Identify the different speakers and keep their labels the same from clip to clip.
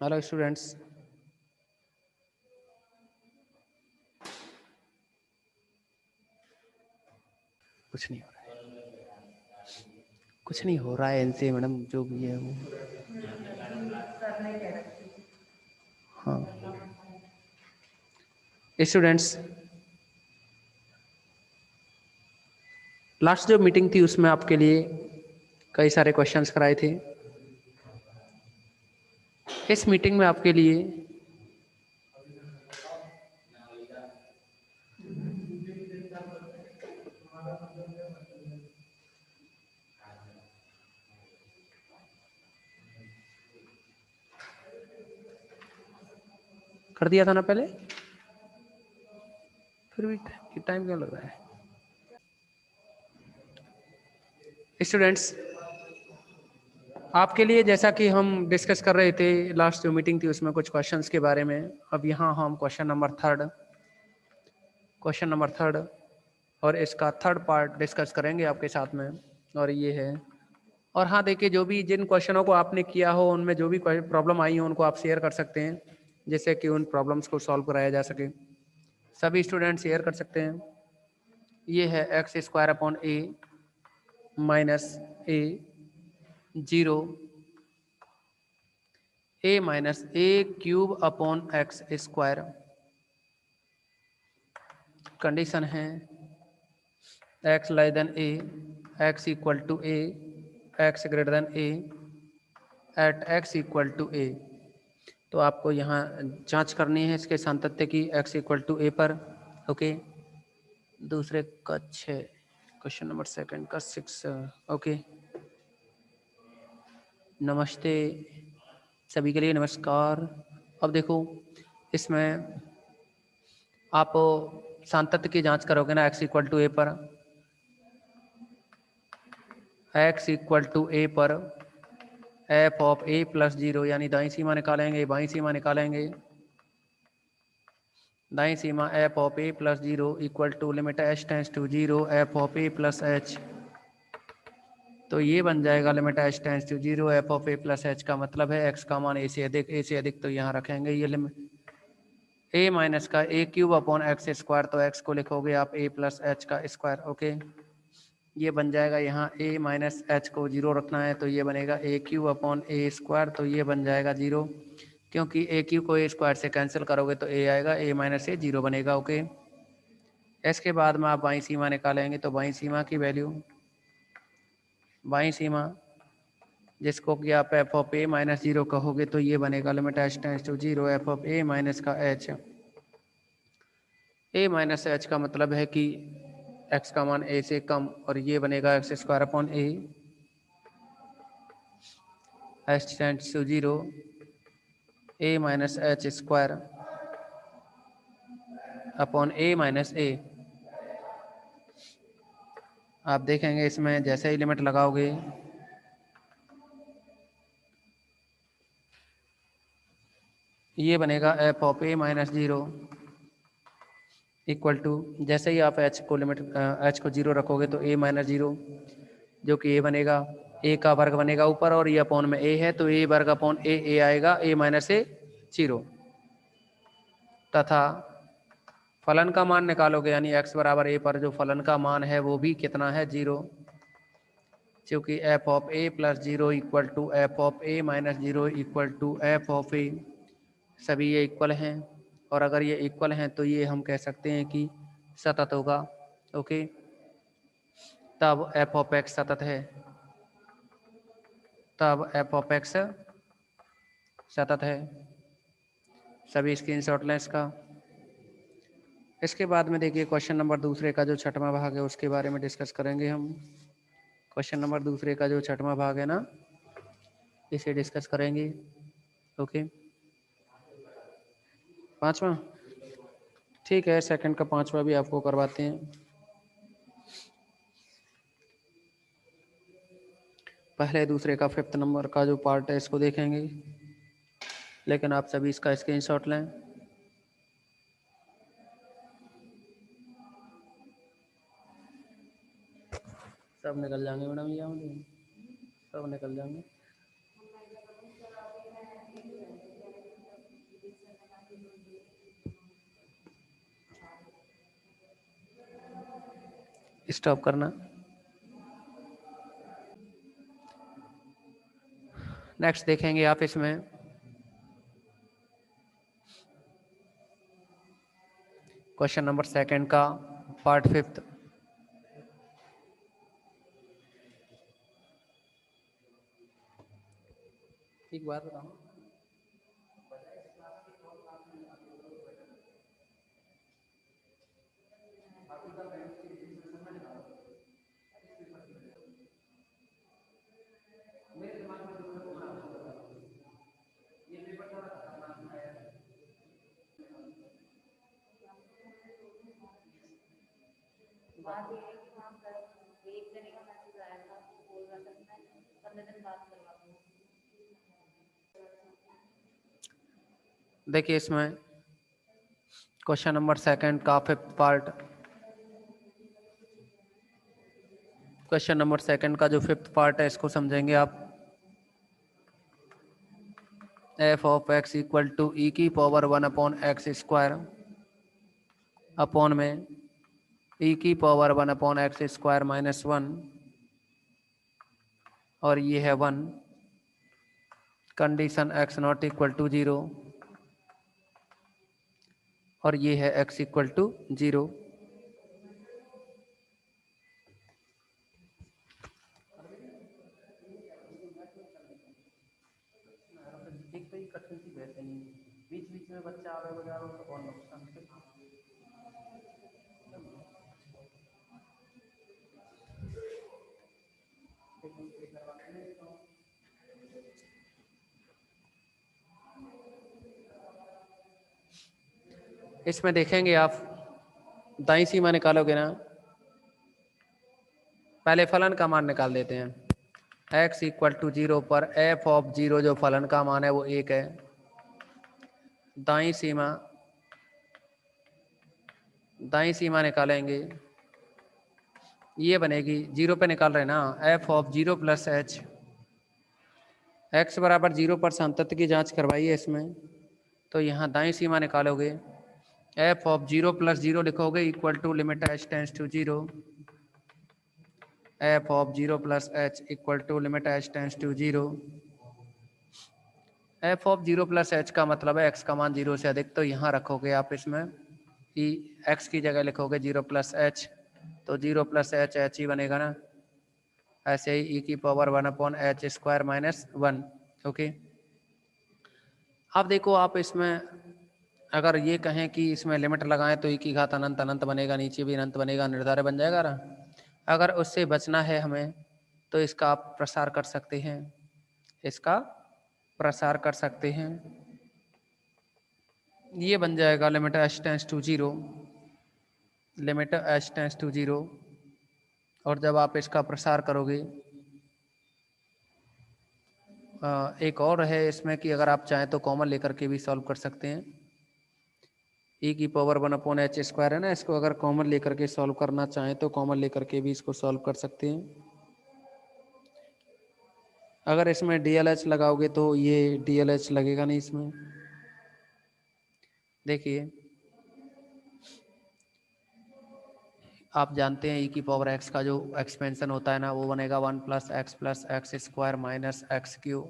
Speaker 1: Hello students. कुछ नहीं हो रहा है, कुछ नहीं हो रहा है इनसे मैडम, जो भी है वो। हाँ स्टूडेंट्स, लास्ट जो मीटिंग थी उसमें आपके लिए कई सारे क्वेश्चंस कराए थे। इस मीटिंग में आपके लिए कर दिया था ना पहले, फिर भी टाइम क्यों लग रहा है स्टूडेंट्स? आपके लिए जैसा कि हम डिस्कस कर रहे थे, लास्ट जो मीटिंग थी उसमें कुछ क्वेश्चंस के बारे में। अब यहाँ हम क्वेश्चन नंबर थर्ड और इसका थर्ड पार्ट डिस्कस करेंगे आपके साथ में। और ये है, और हाँ देखिए, जो भी जिन क्वेश्चनों को आपने किया हो उनमें जो भी प्रॉब्लम आई हो उनको आप शेयर कर सकते हैं, जिससे कि उन प्रॉब्लम्स को सॉल्व कराया जा सके। सभी स्टूडेंट शेयर कर सकते हैं। ये है x² upon a minus a zero a minus a³ upon x²। Condition है x less than a, x equal to a, x greater than a, at x equal to a। तो आपको यहाँ जांच करनी है इसके सातत्य की x इक्वल टू a पर। ओके, दूसरे का 6, क्वेश्चन नंबर सेकंड का 6। ओके, नमस्ते सभी के लिए, नमस्कार। अब देखो, इसमें आप सातत्य की जांच करोगे ना x इक्वल टू a पर, x इक्वल टू a पर f of a plus zero, यानी दाईं सीमा निकालेंगे, बाईं सीमा निकालेंगे। दाईं सीमा f of a plus zero equal to limit h tends to zero f of a plus h। तो ये बन जाएगा limit h tends to zero f of a plus h का मतलब है x का मान a से अधिक, a से अधिक तो यहाँ रखेंगे ये लिमिट a माइनस का a³ अपॉन x²। तो x को लिखोगे आप a प्लस h का स्क्वायर। ओके, ये बन जाएगा यहाँ a माइनस h को जीरो रखना है तो ये बनेगा a³ अपॉन a²। तो ये बन जाएगा जीरो, क्योंकि a³ को a² से कैंसिल करोगे तो a आएगा, a माइनस a जीरो बनेगा। ओके, इसके बाद में आप बाईं सीमा निकालेंगे तो बाईं सीमा की वैल्यू, बाईं सीमा जिसको कि आप f of a minus zero कहोगे तो ये बनेगा limit h tends to zero f of a minus का h। a माइनस h का मतलब है कि x का मान a से कम, और ये बनेगा x² upon a h tends to zero a minus h² upon a minus a। आप देखेंगे इसमें जैसे ही लिमिट लगाओगे ये बनेगा f of a minus zero equal to, जैसे ही आप h को लिमिट h को जीरो रखोगे तो a माइनस जीरो, जो कि a बनेगा, a का वर्ग बनेगा ऊपर और ये अपॉन में a है तो a वर्ग अपॉन a आएगा, a माइनस a जीरो। तथा फलन का मान निकालोगे, यानी x बराबर a पर जो फलन का मान है वो भी कितना है, जीरो। क्योंकि f of a plus zero equal to f of a minus zero equal to f of a, सभी ये इक्वल हैं। और अगर ये इक्वल हैं तो ये हम कह सकते हैं कि सतत होगा। ओके, तब f ऑफ x सतत है, तब f ऑफ x सतत है। सभी स्क्रीनशॉट लें इसका। इसके बाद में देखिए क्वेश्चन नंबर दूसरे का जो छठवां भाग है उसके बारे में डिस्कस करेंगे हम। क्वेश्चन नंबर दूसरे का जो छठवां भाग है ना, इसे डिस्कस करेंगे। ओके, पांचवा, ठीक है, सेकंड का पांचवा भी आपको करवाते हैं। पहले दूसरे का फिफ्थ नंबर का जो पार्ट है इसको देखेंगे, लेकिन आप सभी इसका स्क्रीनशॉट लें। सब निकल जाएंगे मैडम, ये सब निकल जाएंगे। स्टॉप करना। नेक्स्ट देखेंगे आप इसमें क्वेश्चन नंबर सेकंड का पार्ट 5। एक बात बताऊं, देखिए इसमें क्वेश्चन नंबर सेकंड का 5th part, question number second का जो 5th पार्ट है इसको समझेंगे आप। F of X equal to E की पावर 1/x² अपॉन में ई की पावर 1/x² -1 और ये है 1, condition x not equal to 0 और ये है x इक्वल टू 0। बीच बीच में बच्चा आवे बजा रहा हो और नुकसान। इसमें देखेंगे आप दाईं सीमा निकालोगे ना, पहले फलन का मान निकाल देते हैं। x इक्वल टू 0 पर f ऑफ 0 जो फलन का मान है वो 1 है। दाईं सीमा निकालेंगे, ये बनेगी 0 पे निकाल रहे हैं ना, f of 0 plus h, x बराबर 0 पर संतत की जांच करवाइए इसमें। तो यहाँ दाईं सीमा निकालोगे, f ऑफ 0 प्लस 0 लिखोगे equal to limit h tends to 0, f of 0 plus h equal to limit h tends to 0। f of 0 plus h का मतलब है x का मान 0 से अधिक, तो यहाँ रखोगे आप इसमें ई x की जगह लिखोगे 0 प्लस h, तो 0 प्लस h ही बनेगा ना। ऐसे ही e की पावर 1/h² -1। ओके, अब देखो आप इसमें अगर ये कहें कि इसमें लिमिट लगाएं तो e की घात अनंत अनंत बनेगा, नीचे भी अनंत बनेगा, निर्धारक बन जाएगा ना। अगर उससे बचना है हमें तो इसका आप प्रसार कर सकते हैं, इसका प्रसार कर सकते हैं। ये बन जाएगा limit h tends to 0, limit h tends to 0। और जब आप इसका प्रसार करोगे, एक और है इसमें कि अगर आप चाहें तो कॉमन लेकर के भी सॉल्व कर सकते हैं। e की पावर 1/h² है ना, इसको अगर कॉमन लेकर के सॉल्व करना चाहें तो कॉमन लेकर के भी इसको सॉल्व कर सकते हैं। अगर इसमें DLH लगाओगे तो ये DLH लगेगा नहीं इसमें। देखिए आप जानते हैं e की पावर x का जो एक्सपेंशन होता है ना वो बनेगा 1 + x minus x Q,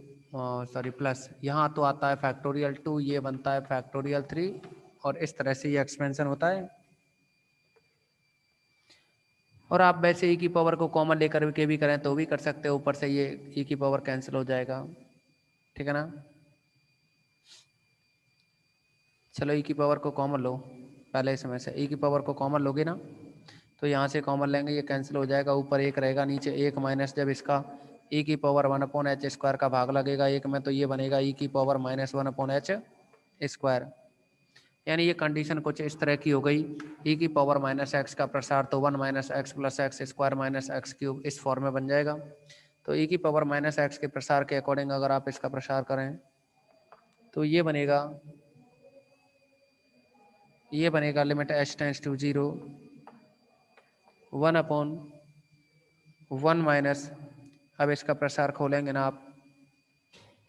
Speaker 1: sorry plus, यहाँ तो आता है फैक्टोरियल 2, ये बनता है फैक्टोरियल 3 और इस तरह से ये एक्सपेंशन होता है। और आप वैसे e की पावर को कॉमन लेकर के भी करें तो भी कर सकते हो, ऊपर से ये e की पावर कैंसिल हो जाएगा, ठीक है ना। चलो e की पावर को कॉमन लो, पहले इसमें से e की पावर को कॉमन लोगे ना तो यहाँ से कॉमन लेंगे, ये कैंसिल हो जाएगा, ऊपर 1 रहेगा, नीचे 1 माइनस जब इसका e की पावर 1/h² का भाग लगेगा 1 में तो ये बनेगा e की पावर -1/h²। यानी ये कंडीशन कुछ इस तरह की हो गई, e की पावर -x का प्रसार तो 1 - x + x² - x³ इस फॉर्म में बन जाएगा। तो e की पावर -x के प्रसार के अकॉर्डिंग अगर आप इसका प्रसार करें तो ये बनेगा limit h tends to 0 1/1 minus, अब इसका प्रसार खोलेंगे ना आप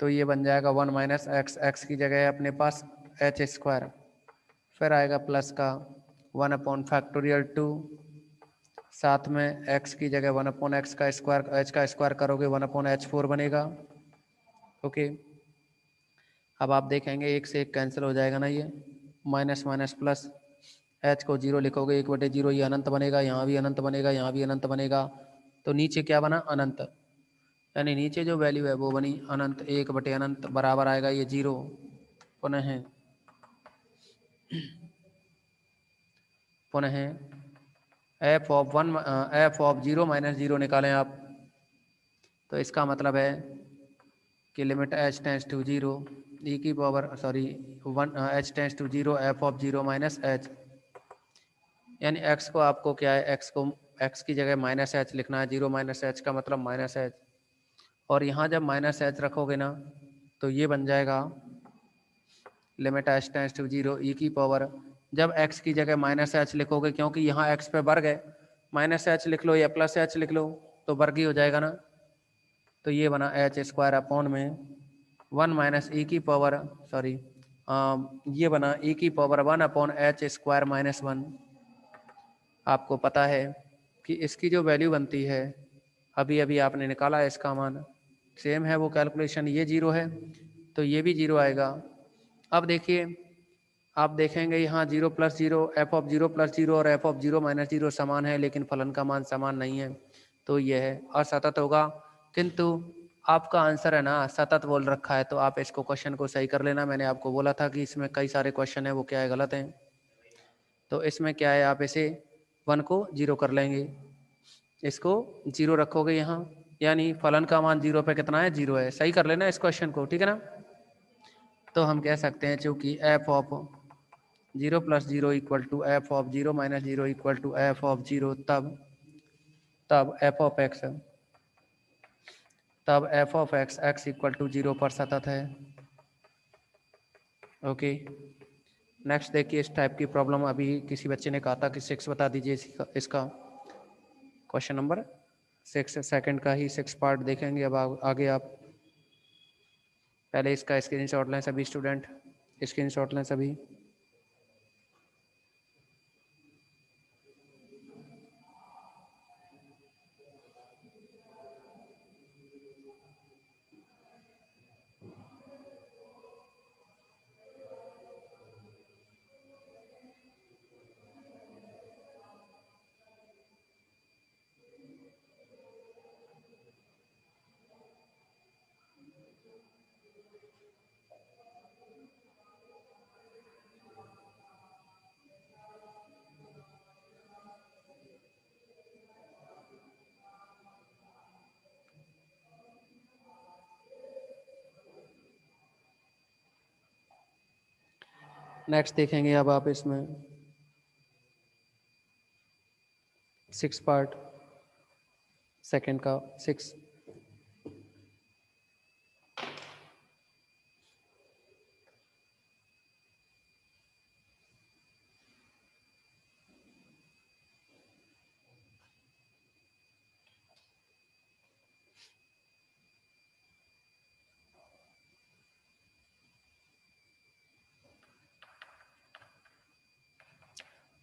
Speaker 1: तो ये बन जाएगा 1 - x की जगह है अपने पास h², फिर आएगा प्लस का 1/2 साथ में x की जगह 1/x का स्क्वायर, h का स्क्वायर करोगे 1/h4 बनेगा। ओके, अब आप देखेंगे एक से एक कैंसिल हो जाएगा ना, ये माइनस माइनस प्लस, h को 0 लिखोगे 1/0, ये अनंत बनेगा, यहाँ भी अनंत बनेगा, यहाँ भी अनंत बनेगा, तो नीचे क्या बना अनंत, यानी नीचे जो वैल्यू है वो बनी अनंत, 1/अनंत बराबर आएगा ये 0। पुनः एफ ऑफ 0 माइनस 0 निकालें आप, तो इसका मतलब है कि limit h tends to 0 e की power h tends to 0 f of 0 minus h, यानी x को आपको क्या है, x की जगह माइनस एच लिखना है, 0 माइनस एच का मतलब माइनस एच, और यहाँ जब माइनस एच रखोगे ना तो ये बन जाएगा limit h tends to 0 e की पावर, जब x की जगह माइनस एच लिखोगे, क्योंकि यहाँ x पे वर्ग है, माइनस एच लिख लो या प्लस एच लिख लो तो वर्ग ही हो जाएगा ना, तो ये बना एच स्क्वायर अपॉन में 1 माइनस ई की पावर ये बना ई की पावर 1/h² माइनस 1। आपको पता है कि इसकी जो वैल्यू बनती है, अभी अभी आपने निकाला है इसका मान, सेम है वो कैलकुलेशन, ये 0 है तो ये भी 0 आएगा। अब देखिए, आप देखेंगे यहाँ 0 + 0, एफ ऑफ 0 + 0 और एफ ऑफ 0 माइनस 0 समान है, लेकिन फलन का मान समान नहीं है, तो यह है असतत होगा। किंतु आपका आंसर है ना सतत बोल रखा है, तो आप इसको क्वेश्चन को सही कर लेना। मैंने आपको बोला था कि इसमें कई सारे क्वेश्चन है वो क्या है गलत हैं, तो इसमें क्या है, आप इसे 1 को 0 कर लेंगे, इसको 0 रखोगे यहाँ, यानी फलन का मान 0 पे कितना है, 0 है। सही कर लेना इस क्वेश्चन को, ठीक है ना। तो हम कह सकते हैं चूंकि F of 0 + 0 = F of 0 minus 0 = F of 0, तब एफ ऑफ एक्स x = 0 पर सतत है। ओके, नेक्स्ट देखिए, इस टाइप की प्रॉब्लम अभी किसी बच्चे ने कहा था कि 6 बता दीजिए इसका क्वेश्चन नंबर 6 सेकंड का ही 6 पार्ट देखेंगे। अब आगे आप पहले इसका स्क्रीनशॉट लें सभी स्टूडेंट, स्क्रीनशॉट लें सभी। नेक्स्ट देखेंगे अब आप इसमें 6 पार्ट सेकंड का 6।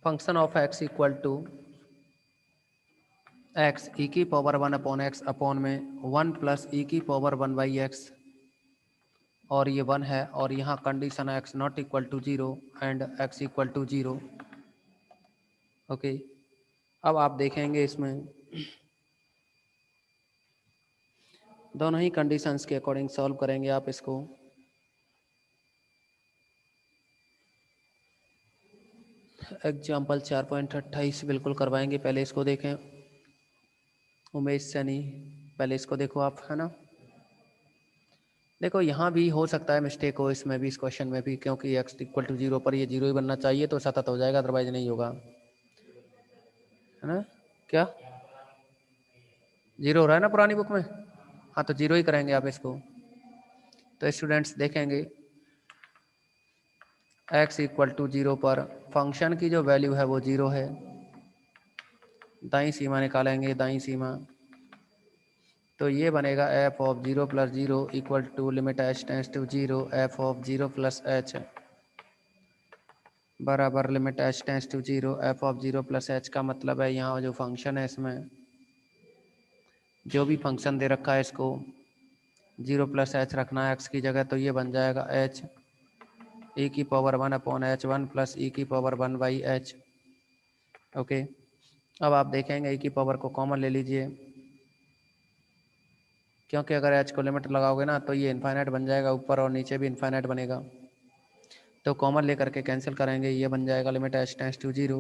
Speaker 1: Function of x = x e की पावर 1/x अपॉन में 1 + e की पावर 1/x, और ये 1 है, और यहाँ condition x not equal to 0 and x = 0। Okay, अब आप देखेंगे इसमें दोनों ही कंडीशंस के अकॉर्डिंग सॉल्व करेंगे आप इसको। एग्जाम्पल 4.28 बिल्कुल करवाएंगे, पहले इसको देखें। उमेश सैनी, पहले इसको देखो आप, है ना। देखो यहाँ भी हो सकता है मिस्टेक हो, इसमें भी, इस क्वेश्चन में भी, क्योंकि x = 0 पर ये 0 ही बनना चाहिए तो सतत हो जाएगा, अदरवाइज नहीं होगा, है ना। क्या 0 हो रहा है ना पुरानी बुक में, हाँ तो 0 ही करेंगे आप इसको। तो स्टूडेंट्स देखेंगे x = 0 पर फंक्शन की जो वैल्यू है वो 0 है, दाईं सीमा निकालेंगे, दाईं सीमा, तो ये बनेगा f of 0 + 0 = limit h tends to 0 f of 0 + h, बराबर limit h tends to zero f of zero plus h का मतलब है यहाँ जो फंक्शन है इसमें जो भी फंक्शन दे रखा है इसको जीरो प्लस एच रखना है एक्स की जगह, तो ये बन जाएगा एच ई की power one upon H one plus E की power one by H. Okay, अब आप देखेंगे ई की पावर को कॉमन ले लीजिए, क्योंकि अगर एच को लिमिट लगाओगे ना तो ये इन्फाइनाइट बन जाएगा, ऊपर और नीचे भी इन्फाइनाइट बनेगा। तो कॉमन लेकर के कैंसिल करेंगे, ये बन जाएगा limit h tends to zero,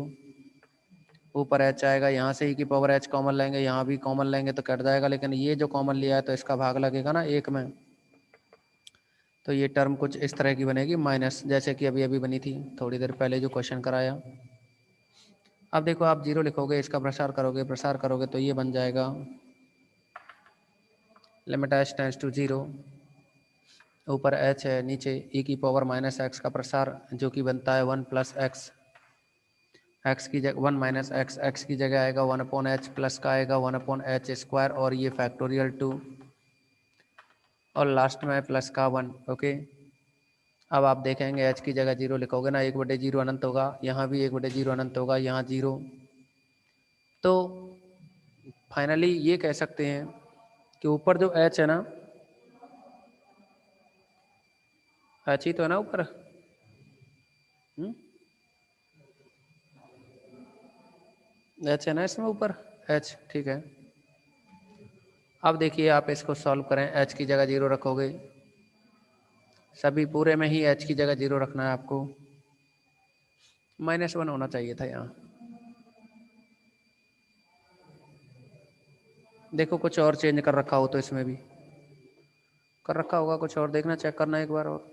Speaker 1: ऊपर एच आएगा, यहाँ से ई की पावर एच कॉमन लेंगे, यहाँ भी कॉमन लेंगे तो कट जाएगा, लेकिन ये जो कॉमन लिया है तो इसका भाग लगेगा ना एक में, तो ये टर्म कुछ इस तरह की बनेगी माइनस, जैसे कि अभी अभी बनी थी थोड़ी देर पहले जो क्वेश्चन कराया। अब देखो आप जीरो लिखोगे, इसका प्रसार करोगे तो ये बन जाएगा limit h tends to zero, ऊपर एच है, नीचे ई की पावर माइनस एक्स का प्रसार जो कि बनता है वन प्लस एक्स, एक्स की जगह वन माइनस एक्स, एक्स की जगह आएगा वन अपॉन एच, प्लस का आएगा वन अपॉन एच स्क्वायर और ये फैक्टोरियल टू, और लास्ट में प्लस का वन। ओके, अब आप देखेंगे एच की जगह जीरो लिखोगे ना, एक बटे जीरो अनंत होगा, यहाँ भी एक बटे जीरो अनंत होगा, यहाँ जीरो। तो फाइनली ये कह सकते हैं कि ऊपर जो एच है ना, एच ही तो है ना ऊपर, एच है ना इसमें ऊपर, एच ठीक है। अब देखिए आप इसको सॉल्व करें, एच की जगह जीरो रखोगे, सभी पूरे में ही एच की जगह जीरो रखना है आपको, माइनस वन होना चाहिए था यहाँ। देखो कुछ और चेंज कर रखा हो तो इसमें भी कर रखा होगा कुछ और, देखना चेक करना एक बार और।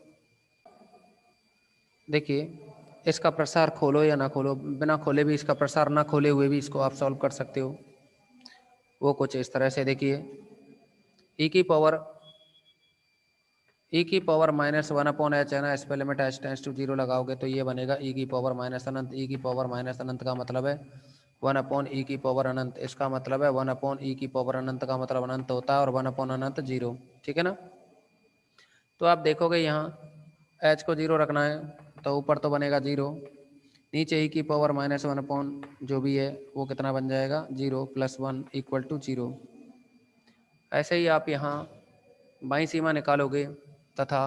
Speaker 1: देखिए इसका प्रसार खोलो या ना खोलो, बिना खोले भी इसका प्रसार ना खोले हुए भी इसको आप सॉल्व कर सकते हो। वो कुछ इस तरह से देखिए, ई की पावर ई की power minus one upon h है ना, इस पे limit h tends to zero लगाओगे तो ये बनेगा ई की पावर माइनस अनंत, ई की पावर माइनस अनंत का मतलब है वन अपॉन ई की पावर अनंत, इसका मतलब है वन अपॉन ई की पावर अनंत का मतलब अनंत होता है, और वन अपॉन अनंत जीरो, ठीक है ना। तो आप देखोगे यहाँ एच को जीरो रखना है तो ऊपर तो बनेगा जीरो, नीचे ई की पावर माइनस वन अपॉन जो भी है वो कितना बन जाएगा zero plus one equal to zero. ऐसे ही आप यहाँ बाईं सीमा निकालोगे तथा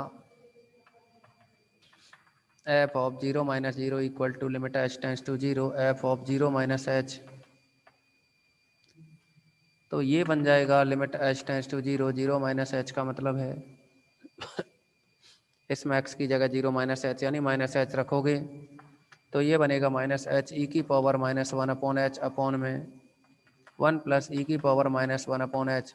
Speaker 1: f of zero minus zero equal to limit h tends to zero f of zero minus h, तो ये बन जाएगा limit h tends to zero, zero minus h का मतलब है इसमें एक्स की जगह जीरो माइनस एच यानी माइनस एच रखोगे तो ये बनेगा माइनस एच ई की power minus one upon H upon में वन प्लस ई की power minus one upon H,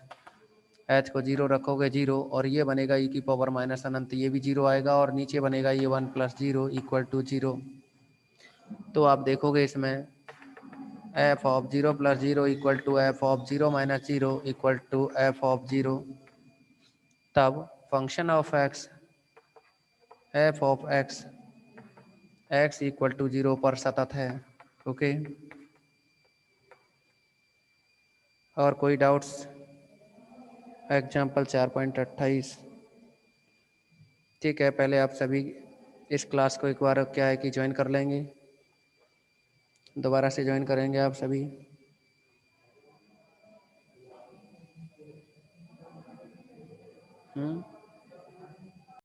Speaker 1: H को जीरो रखोगे जीरो, और ये बनेगा ई की पावर माइनस अनंत, ये भी जीरो आएगा, और नीचे बनेगा ये one plus zero equal to zero. तो आप देखोगे इसमें F of zero plus zero equal to F of zero minus zero equal to F of zero, तब function of X F of X X equal to zero पर सतत है। Okay, और कोई डाउट्स? एग्जाम्पल 4.28। ठीक है, पहले आप सभी इस क्लास को एक बार क्या है कि ज्वाइन कर लेंगे, दोबारा से ज्वाइन करेंगे आप सभी।